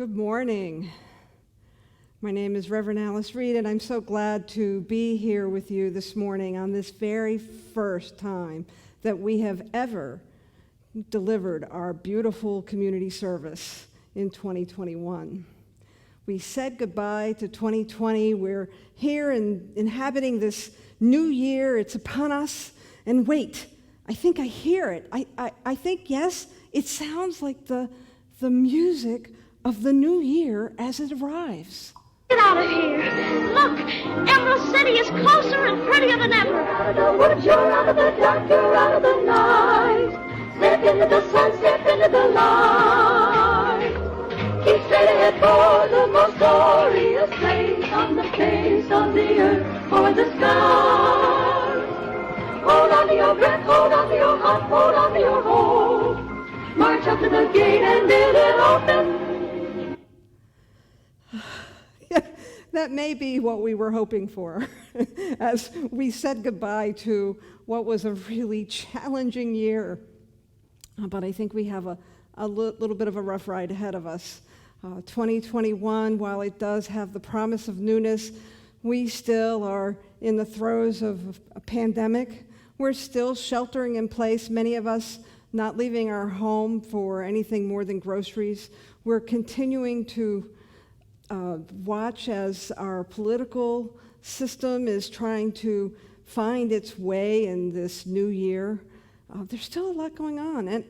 Good morning. My name is Reverend Alice Reid, and I'm so glad to be here with you this morning on this very first time that we have ever delivered our beautiful community service in 2021. We said goodbye to 2020. We're here and inhabiting this new year. It's upon us. And wait, I think I hear it. I think, yes, it sounds like the music of the new year as it arrives. Get out of here. Look, Emerald City is closer and prettier than ever. Out of the woods, you're out of the dark, you're out of the night. Step into the sun, step into the light. Keep straight ahead for the most glorious place on the face of the earth or the sky. Hold on to your breath, hold on to your heart, hold on to your hope. March up to the gate and bid it open. That may be what we were hoping for as we said goodbye to what was a really challenging year. But I think we have a little bit of a rough ride ahead of us. 2021, while it does have the promise of newness, we still are in the throes of a pandemic. We're still sheltering in place, many of us not leaving our home for anything more than groceries. We're continuing to watch as our political system is trying to find its way in this new year. There's still a lot going on. And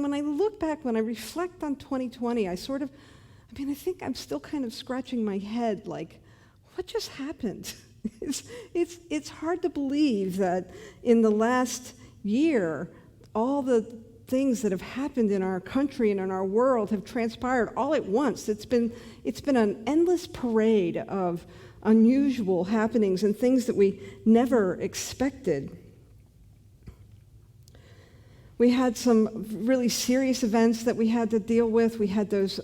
when I look back, when I reflect on 2020, I think I'm still kind of scratching my head like, what just happened? It's hard to believe that in the last year, all the things that have happened in our country and in our world have transpired all at once. It's been an endless parade of unusual happenings and things that we never expected. We had some really serious events that we had to deal with. We had those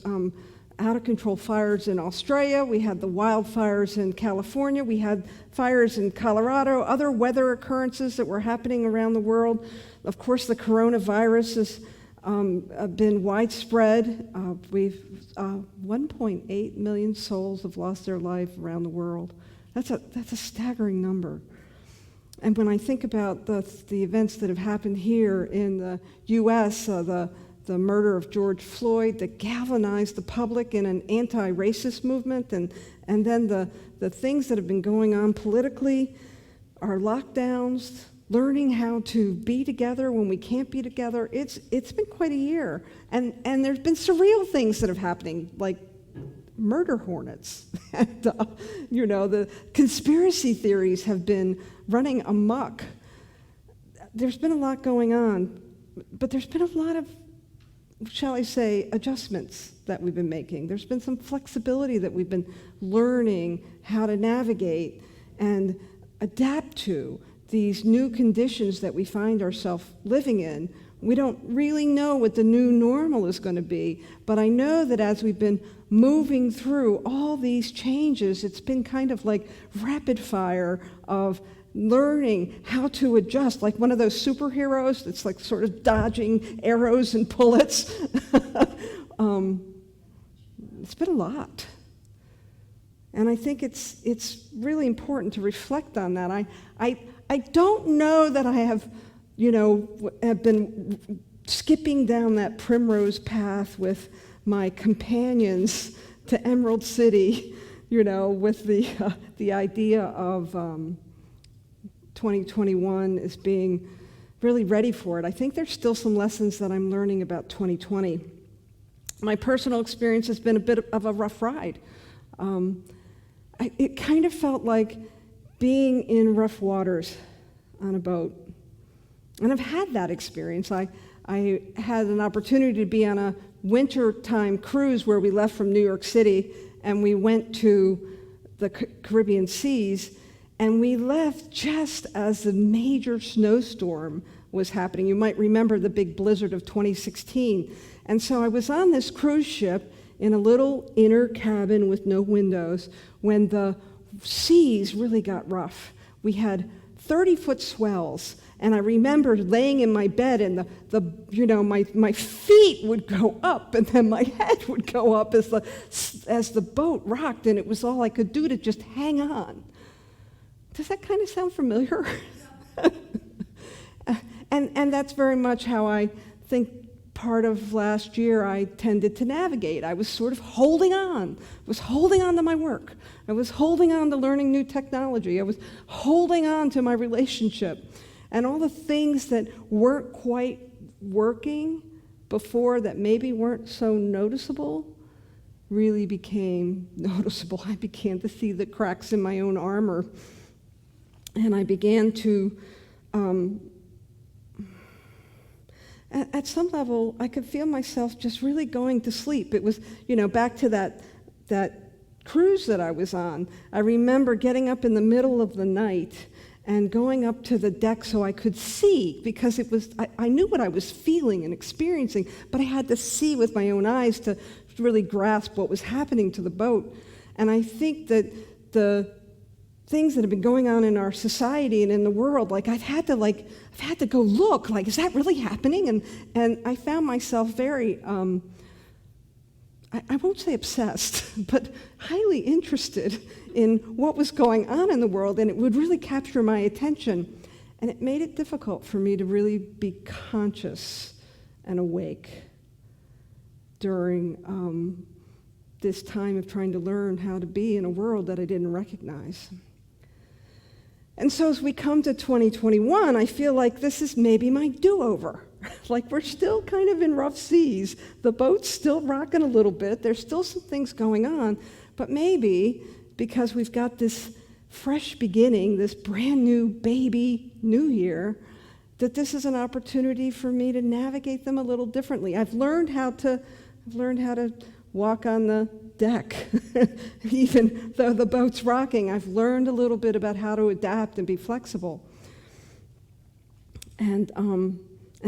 out-of-control fires in Australia. We had the wildfires in California. We had fires in Colorado, other weather occurrences that were happening around the world. Of course, the coronavirus has been widespread. 1.8 million souls have lost their life around the world. That's a staggering number. And when I think about the events that have happened here in the U.S., the murder of George Floyd that galvanized the public in an anti-racist movement, and then the things that have been going on politically, our lockdowns, learning how to be together when we can't be together, it's been quite a year. And there's been surreal things that are happening, like murder hornets. And, the conspiracy theories have been running amok. There's been a lot going on, but there's been a lot of, shall I say, adjustments that we've been making. There's been some flexibility that we've been learning how to navigate and adapt to these new conditions that we find ourselves living in. We don't really know what the new normal is going to be, but I know that as we've been moving through all these changes, it's been kind of like rapid fire of learning how to adjust, like one of those superheroes that's like sort of dodging arrows and bullets. It's been a lot. And I think it's really important to reflect on that. I don't know that I have been skipping down that primrose path with my companions to Emerald City, with the idea of 2021 as being really ready for it. I think there's still some lessons that I'm learning about 2020. My personal experience has been a bit of a rough ride. It kind of felt like being in rough waters on a boat. And I've had that experience. I had an opportunity to be on a wintertime cruise where we left from New York City and we went to the Caribbean seas, and we left just as the major snowstorm was happening. You might remember the big blizzard of 2016. And so I was on this cruise ship in a little inner cabin with no windows when the seas really got rough. We had 30-foot swells, And I remember laying in my bed, and my feet would go up, and then my head would go up as the boat rocked, and it was all I could do to just hang on. Does that kind of sound familiar? And that's very much how I think part of last year I tended to navigate. I was sort of holding on. I was holding on to my work. I was holding on to learning new technology. I was holding on to my relationship. And all the things that weren't quite working before, that maybe weren't so noticeable, really became noticeable. I began to see the cracks in my own armor. And I began to, at some level, I could feel myself just really going to sleep. It was, back to that cruise that I was on. I remember getting up in the middle of the night and going up to the deck so I could see, because I knew what I was feeling and experiencing, but I had to see with my own eyes to really grasp what was happening to the boat. And I think that the things that have been going on in our society and in the world, I've had to go look, is that really happening? And I found myself very, I won't say obsessed, but highly interested in what was going on in the world, and it would really capture my attention. And it made it difficult for me to really be conscious and awake during this time of trying to learn how to be in a world that I didn't recognize. And so as we come to 2021, I feel like this is maybe my do-over. We're still kind of in rough seas. The boat's still rocking a little bit. There's still some things going on. But maybe because we've got this fresh beginning, this brand new baby new year, that this is an opportunity for me to navigate them a little differently. I've learned how to walk on the deck. Even though the boat's rocking, I've learned a little bit about how to adapt and be flexible. And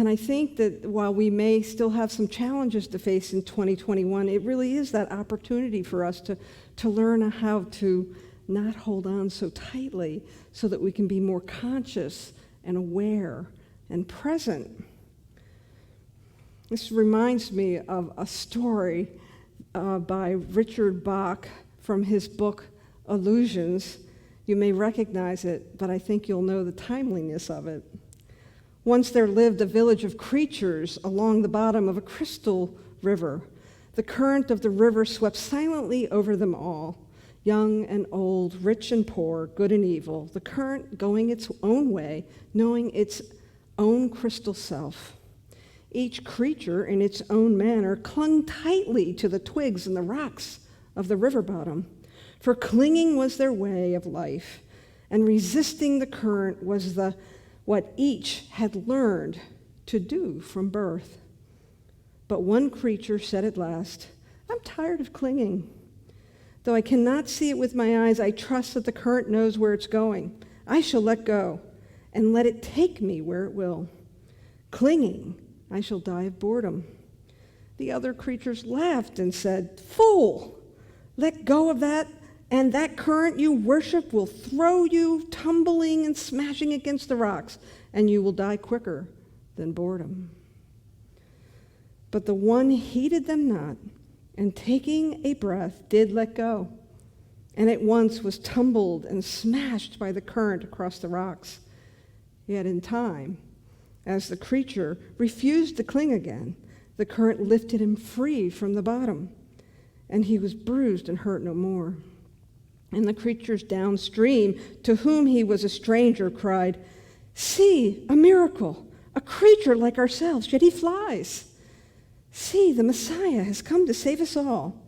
I think that while we may still have some challenges to face in 2021, it really is that opportunity for us to learn how to not hold on so tightly so that we can be more conscious and aware and present. This reminds me of a story by Richard Bach from his book, Illusions. You may recognize it, but I think you'll know the timeliness of it. Once there lived a village of creatures along the bottom of a crystal river. The current of the river swept silently over them all, young and old, rich and poor, good and evil, the current going its own way, knowing its own crystal self. Each creature, in its own manner, clung tightly to the twigs and the rocks of the river bottom, for clinging was their way of life, and resisting the current was what each had learned to do from birth. But one creature said at last, "I'm tired of clinging. Though I cannot see it with my eyes, I trust that the current knows where it's going. I shall let go and let it take me where it will. Clinging, I shall die of boredom." The other creatures laughed and said, "Fool, let go of that, and that current you worship will throw you tumbling and smashing against the rocks, and you will die quicker than boredom." But the one heeded them not, and taking a breath, did let go, and at once was tumbled and smashed by the current across the rocks. Yet in time, as the creature refused to cling again, the current lifted him free from the bottom, and he was bruised and hurt no more. And the creatures downstream, to whom he was a stranger, cried, "See, a miracle, a creature like ourselves, yet he flies. See, the Messiah has come to save us all."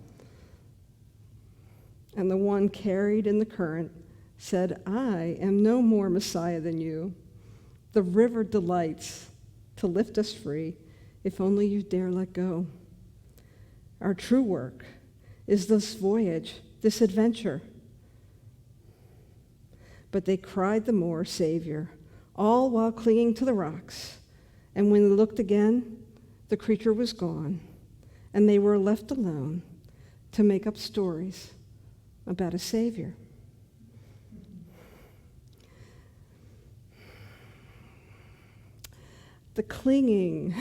And the one carried in the current said, "I am no more Messiah than you. The river delights to lift us free, if only you dare let go. Our true work is this voyage, this adventure." But they cried the more, "Savior," all while clinging to the rocks. And when they looked again, the creature was gone, and they were left alone to make up stories about a Savior. the clinging.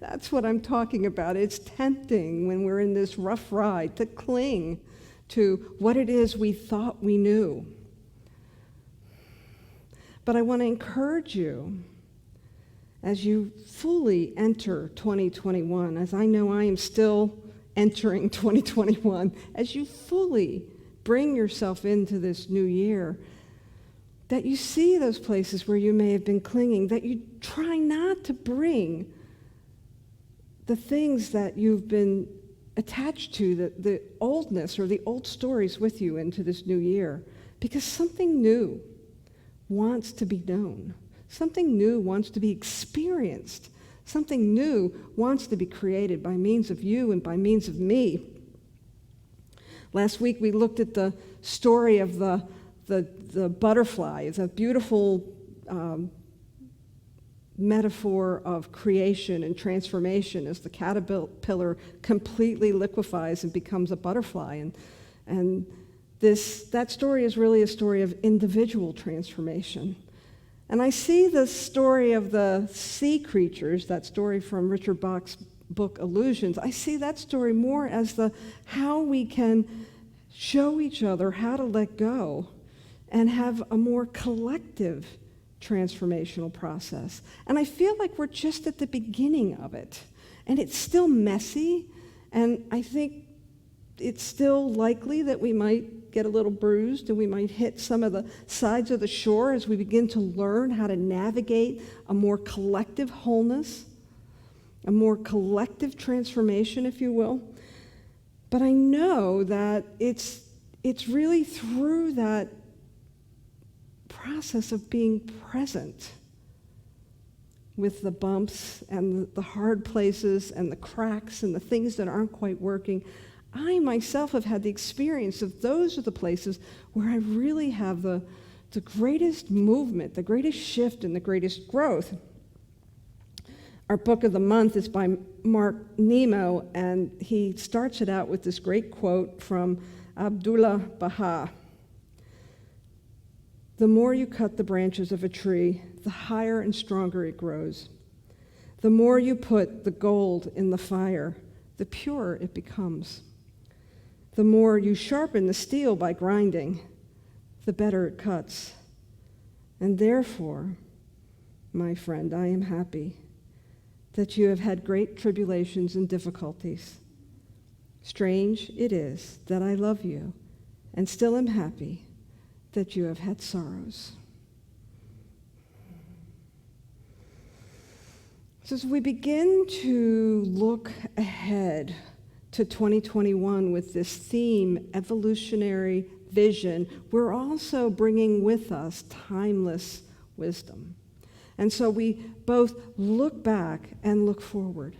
That's what I'm talking about. It's tempting when we're in this rough ride to cling to what it is we thought we knew. But I want to encourage you as you fully enter 2021, as I know I am still entering 2021, as you fully bring yourself into this new year, that you see those places where you may have been clinging, that you try not to bring the things that you've been attached to, the oldness or the old stories with you into this new year, because something new wants to be known. Something new wants to be experienced. Something new wants to be created by means of you and by means of me. Last week we looked at the story of the butterfly. It's a beautiful metaphor of creation and transformation as the caterpillar completely liquefies and becomes a butterfly. And that story is really a story of individual transformation. And I see the story of the sea creatures, that story from Richard Bach's book Illusions, I see that story more as how we can show each other how to let go and have a more collective transformational process. And I feel like we're just at the beginning of it. And it's still messy, and I think it's still likely that we might get a little bruised and we might hit some of the sides of the shore as we begin to learn how to navigate a more collective wholeness, a more collective transformation, if you will. But I know that it's really through that process of being present with the bumps and the hard places and the cracks and the things that aren't quite working. I myself have had the experience of those are the places where I really have the greatest movement, the greatest shift, and the greatest growth. Our book of the month is by Mark Nemo, and he starts it out with this great quote from Abdullah Baha. The more you cut the branches of a tree, the higher and stronger it grows. The more you put the gold in the fire, the purer it becomes. The more you sharpen the steel by grinding, the better it cuts. And therefore, my friend, I am happy that you have had great tribulations and difficulties. Strange it is that I love you and still am happy that you have had sorrows. So as we begin to look ahead to 2021 with this theme, evolutionary vision, we're also bringing with us timeless wisdom. And so we both look back and look forward.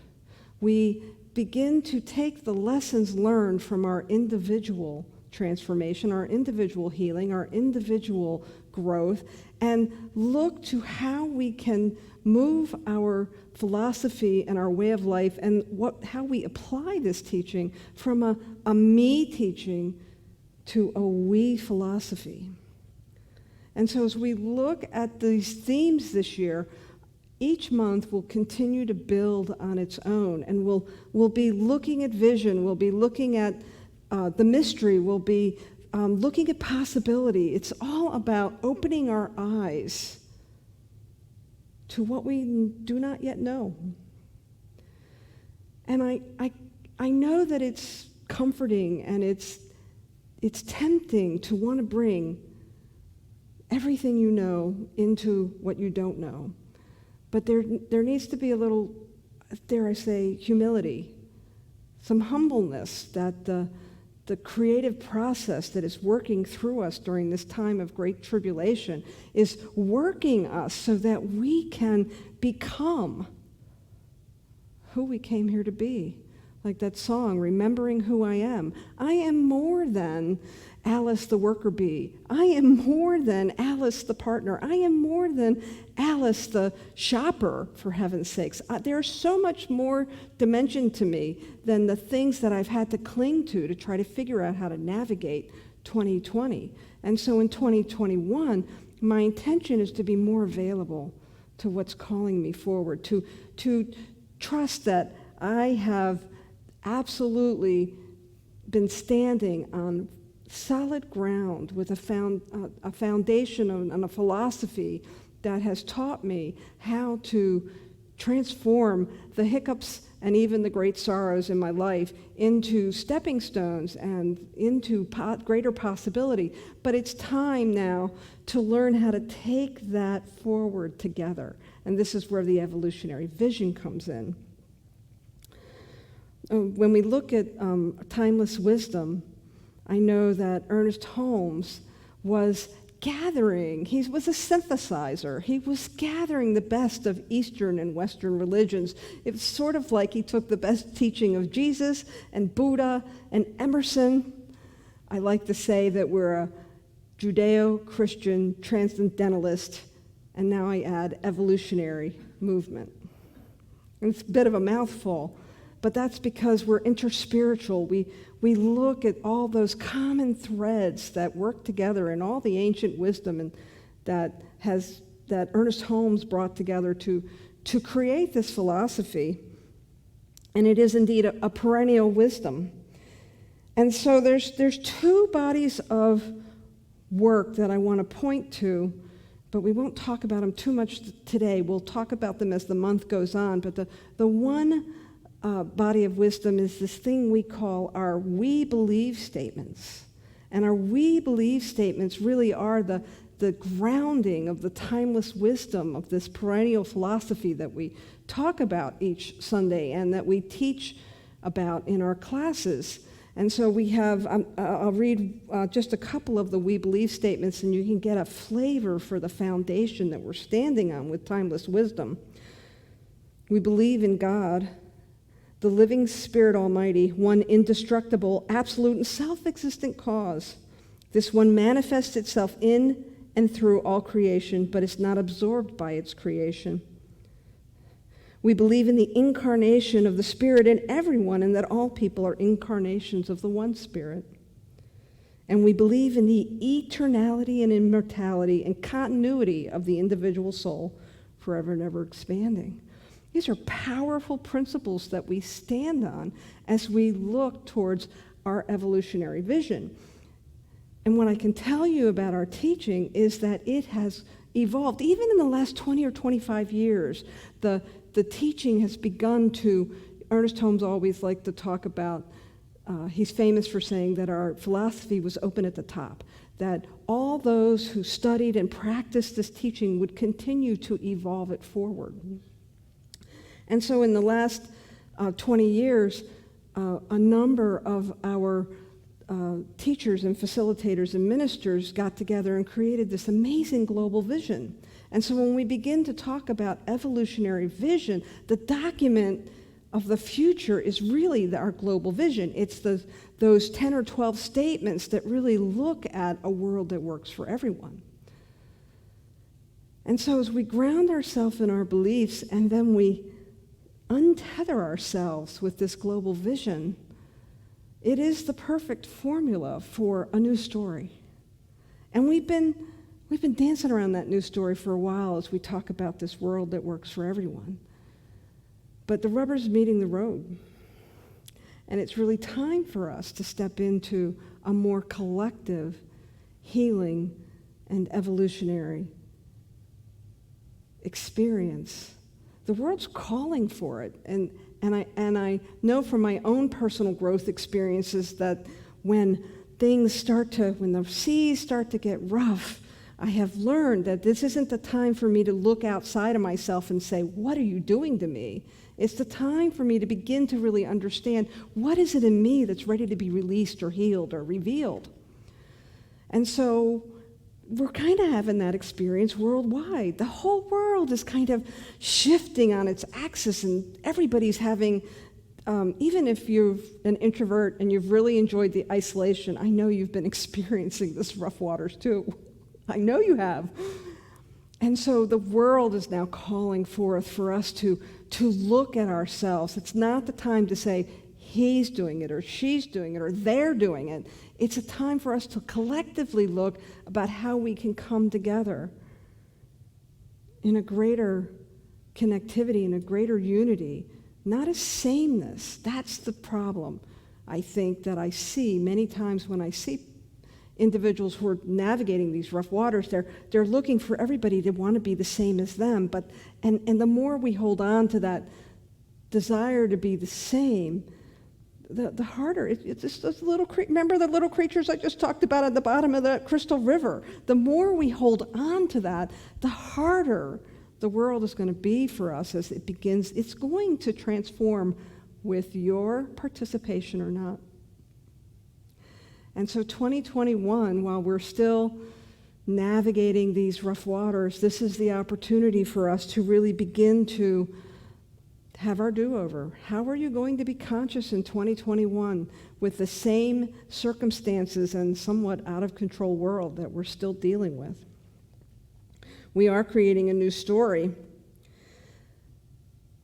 We begin to take the lessons learned from our individual transformation, our individual healing, our individual growth, and look to how we can move our philosophy and our way of life and how we apply this teaching from a me teaching to a we philosophy. And so as we look at these themes this year, each month will continue to build on its own, and we'll be looking at vision, we'll be looking at the mystery, we'll be looking at possibility. It's all about opening our eyes to what we do not yet know. And I know that it's comforting and it's tempting to want to bring everything you know into what you don't know. But there needs to be a little, dare I say, humility, some humbleness that the creative process that is working through us during this time of great tribulation is working us so that we can become who we came here to be. Like that song, Remembering Who I Am. I am more than Alice the worker bee. I am more than Alice the partner. I am more than Alice the shopper, for heaven's sakes. There's so much more dimension to me than the things that I've had to cling to try to figure out how to navigate 2020. And so in 2021, my intention is to be more available to what's calling me forward, to trust that I have absolutely been standing on solid ground with a foundation and a philosophy that has taught me how to transform the hiccups and even the great sorrows in my life into stepping stones and into greater possibility. But it's time now to learn how to take that forward together. And this is where the evolutionary vision comes in. When we look at timeless wisdom, I know that Ernest Holmes was gathering, he was a synthesizer. He was gathering the best of Eastern and Western religions. It was sort of like he took the best teaching of Jesus and Buddha and Emerson. I like to say that we're a Judeo-Christian transcendentalist, and now I add evolutionary movement. And it's a bit of a mouthful, but that's because we're interspiritual. We look at all those common threads that work together in all the ancient wisdom and that Ernest Holmes brought together to create this philosophy. And it is indeed a perennial wisdom. And so there's two bodies of work that I want to point to, but we won't talk about them too much today. We'll talk about them as the month goes on. But the one body of wisdom is this thing we call our we believe statements. And our we believe statements really are the grounding of the timeless wisdom of this perennial philosophy that we talk about each Sunday and that we teach about in our classes. And so we have, I'll read just a couple of the we believe statements, and you can get a flavor for the foundation that we're standing on with timeless wisdom. We believe in God, the living Spirit Almighty, one indestructible, absolute, and self-existent cause. This one manifests itself in and through all creation, but is not absorbed by its creation. We believe in the incarnation of the Spirit in everyone, and that all people are incarnations of the one Spirit. And we believe in the eternality and immortality and continuity of the individual soul, forever and ever expanding. These are powerful principles that we stand on as we look towards our evolutionary vision. And what I can tell you about our teaching is that it has evolved. Even in the last 20 or 25 years, the teaching has begun to, Ernest Holmes always liked to talk about, he's famous for saying that our philosophy was open at the top, that all those who studied and practiced this teaching would continue to evolve it forward. And so in the last 20 years, a number of our teachers and facilitators and ministers got together and created this amazing global vision. And so when we begin to talk about evolutionary vision, the document of the future is really our global vision. It's those 10 or 12 statements that really look at a world that works for everyone. And so as we ground ourselves in our beliefs and then we untether ourselves with this global vision, it is the perfect formula for a new story. And we've been dancing around that new story for a while as we talk about this world that works for everyone. But the rubber's meeting the road. And it's really time for us to step into a more collective healing and evolutionary experience. The world's calling for it. And I know from my own personal growth experiences that when the seas start to get rough, I have learned that this isn't the time for me to look outside of myself and say, what are you doing to me? It's the time for me to begin to really understand what is it in me that's ready to be released or healed or revealed. And so we're kind of having that experience worldwide. The whole world is kind of shifting on its axis, and everybody's having, even if you're an introvert and you've really enjoyed the isolation, I know you've been experiencing this rough waters too. I know you have. And so the world is now calling forth for us to look at ourselves. It's not the time to say, he's doing it, or she's doing it, or they're doing it. It's a time for us to collectively look about how we can come together in a greater connectivity, in a greater unity, not a sameness. That's the problem, I think, that I see many times when I see individuals who are navigating these rough waters. They're looking for everybody to want to be the same as them. And the more we hold on to that desire to be the same, the harder. It's just those remember the little creatures I just talked about at the bottom of that crystal river? The more we hold on to that, the harder the world is going to be for us as it begins. It's going to transform with your participation or not. And so 2021, while we're still navigating these rough waters, this is the opportunity for us to really begin to have our do-over. How are you going to be conscious in 2021 with the same circumstances and somewhat out-of-control world that we're still dealing with? We are creating a new story,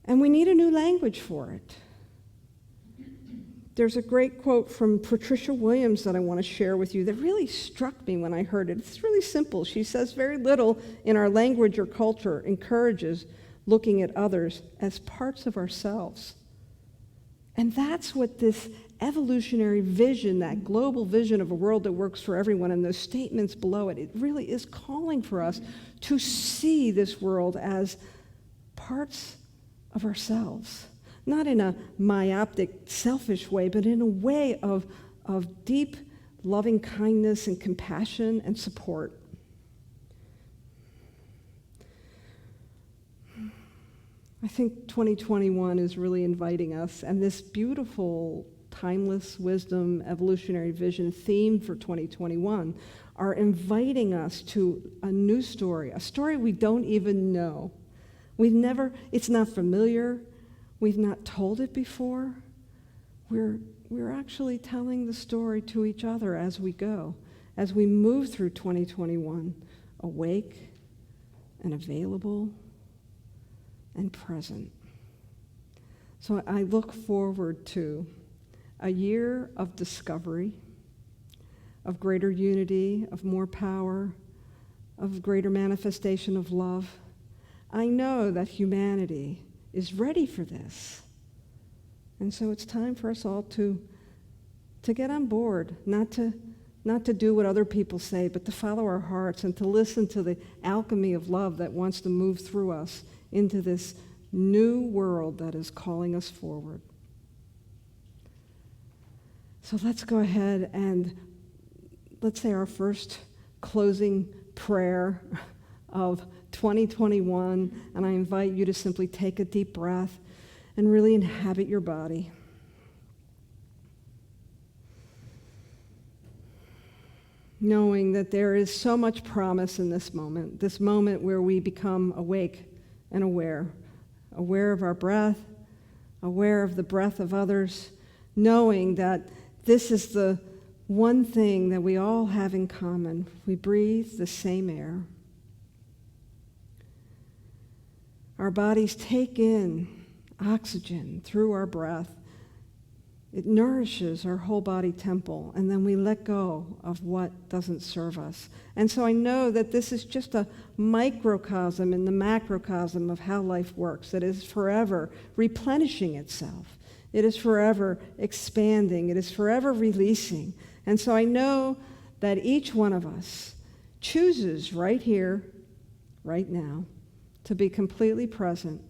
and we need a new language for it. There's a great quote from Patricia Williams that I want to share with you that really struck me when I heard it. It's really simple. She says, very little in our language or culture encourages looking at others as parts of ourselves. And that's what this evolutionary vision, that global vision of a world that works for everyone, and those statements below it, it really is calling for us to see this world as parts of ourselves. Not in a myopic, selfish way, but in a way of deep, loving kindness and compassion and support. I think 2021 is really inviting us, and this beautiful, timeless wisdom, evolutionary vision theme for 2021 are inviting us to a new story, a story we don't even know. It's not familiar. We've not told it before. We're actually telling the story to each other as we go, as we move through 2021, awake and available and present. So I look forward to a year of discovery, of greater unity, of more power, of greater manifestation of love. I know that humanity is ready for this. And so it's time for us all to get on board, not to do what other people say, but to follow our hearts and to listen to the alchemy of love that wants to move through us into this new world that is calling us forward. So let's go ahead and let's say our first closing prayer of 2021, and I invite you to simply take a deep breath and really inhabit your body. Knowing that there is so much promise in this moment where we become awake and aware of our breath, aware of the breath of others, knowing that this is the one thing that we all have in common. We breathe the same air. Our bodies take in oxygen through our breath. It nourishes our whole body temple, and then we let go of what doesn't serve us. And so I know that this is just a microcosm in the macrocosm of how life works. It is forever replenishing itself. It is forever expanding. It is forever releasing. And so I know that each one of us chooses right here, right now, to be completely present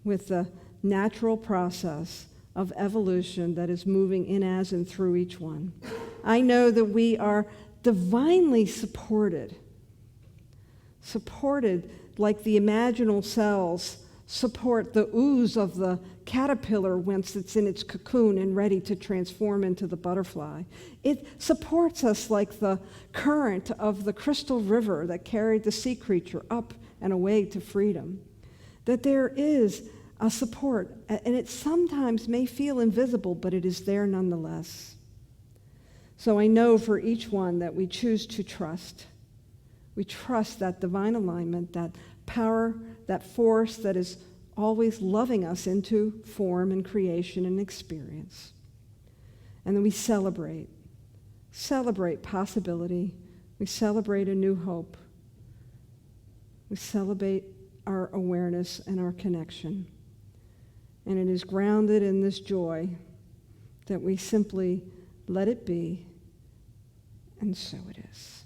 with the natural process of evolution that is moving in as and through each one. I know that we are divinely supported like the imaginal cells support the ooze of the caterpillar once it's in its cocoon and ready to transform into the butterfly. It supports us like the current of the crystal river that carried the sea creature up and away to freedom. That there is a support, and it sometimes may feel invisible, but it is there nonetheless. So I know for each one that we choose to trust. We trust that divine alignment, that power, that force that is always loving us into form and creation and experience. And then we celebrate possibility. We celebrate a new hope. We celebrate our awareness and our connection. And it is grounded in this joy that we simply let it be, and so it is.